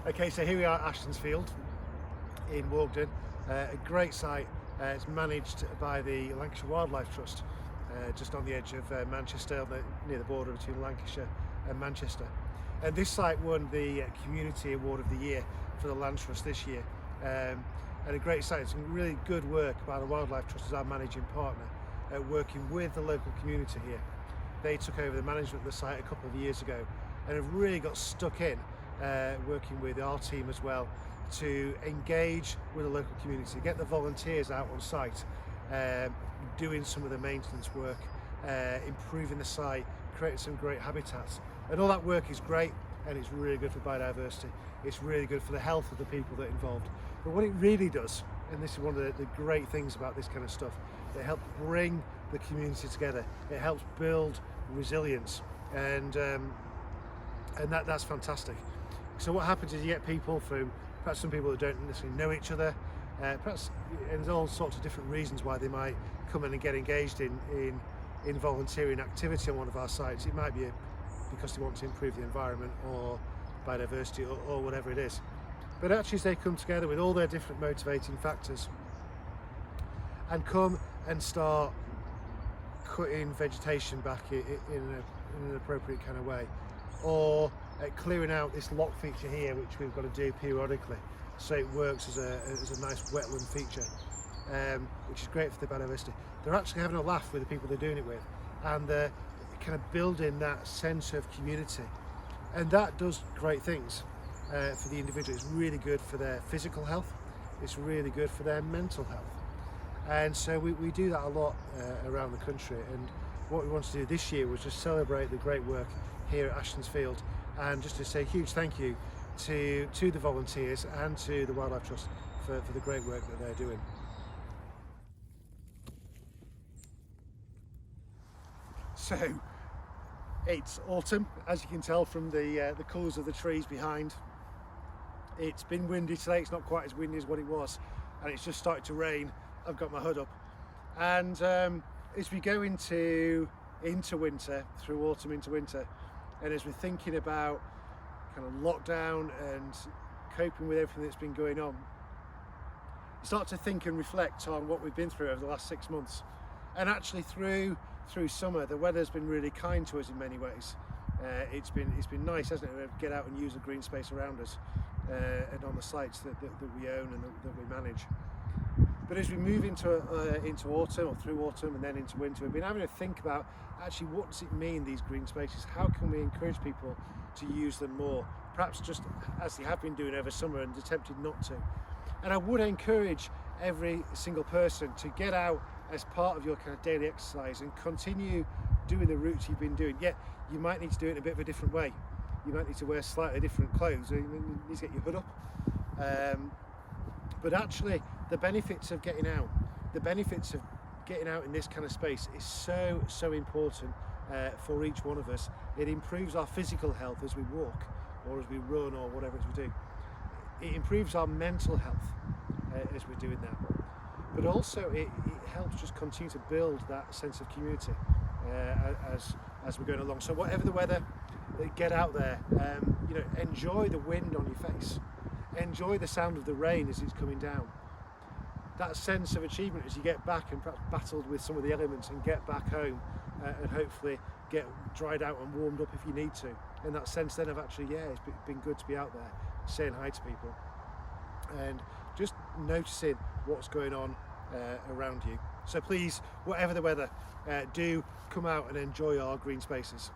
Okay, so here we are at Ashton's Field in Walkden, a great site. It's managed by the Lancashire Wildlife Trust, just on the edge of Manchester, near the border between Lancashire and Manchester. And this site won the Community Award of the Year for the Land Trust this year. And a great site. It's some really good work by the Wildlife Trust as our managing partner, working with the local community here. They took over the management of the site a couple of years ago and have really got stuck in, working with our team as well, to engage with the local community, get the volunteers out on site, doing some of the maintenance work, improving the site, creating some great habitats. And all that work is great, and it's really good for biodiversity. It's really good for the health of the people that are involved. But what it really does, and this is one of the great things about this kind of stuff, it helps bring the community together. It helps build resilience, and that's fantastic. So what happens is you get people from perhaps some people that don't necessarily know each other, perhaps, and there's all sorts of different reasons why they might come in and get engaged in volunteering activity on one of our sites. It might be because they want to improve the environment or biodiversity or whatever it is. But actually, as they come together with all their different motivating factors and come and start cutting vegetation back in an appropriate kind of way, or clearing out this lock feature here, which we've got to do periodically, so it works as a nice wetland feature, which is great for the biodiversity. They're actually having a laugh with the people they're doing it with, and they're kind of building that sense of community, and that does great things for the individual. It's really good for their physical health, it's really good for their mental health, and so we do that a lot around the country. And what we wanted to do this year was just celebrate the great work here at Ashton's Field, and just to say a huge thank you to the volunteers and to the Wildlife Trust for the great work that they're doing. So it's autumn, as you can tell from the colours of the trees behind. It's been windy today. It's not quite as windy as what it was, and it's just started to rain. I've got my hood up, and as we go into winter, through autumn into winter, and as we're thinking about kind of lockdown and coping with everything that's been going on, you start to think and reflect on what we've been through over the last 6 months. And actually through summer, the weather's been really kind to us in many ways. It's been nice, hasn't it, to get out and use the green space around us and on the sites that we own and that we manage. But as we move into autumn, or through autumn and then into winter, we've been having to think about actually what does it mean, these green spaces? How can we encourage people to use them more? Perhaps just as they have been doing over summer and attempted not to. And I would encourage every single person to get out as part of your kind of daily exercise and continue doing the routes you've been doing. Yet you might need to do it in a bit of a different way. You might need to wear slightly different clothes. You need to get your hood up. But actually, the benefits of getting out, in this kind of space is so important for each one of us. It improves our physical health as we walk, or as we run, or whatever it is we do. It improves our mental health as we're doing that. But also it helps just continue to build that sense of community as we're going along. So whatever the weather, get out there. Enjoy the wind on your face. Enjoy the sound of the rain as it's coming down. That sense of achievement as you get back and perhaps battled with some of the elements and get back home and hopefully get dried out and warmed up if you need to. And that sense then of actually, it's been good to be out there, saying hi to people, and just noticing what's going on around you. So please, whatever the weather, do come out and enjoy our green spaces.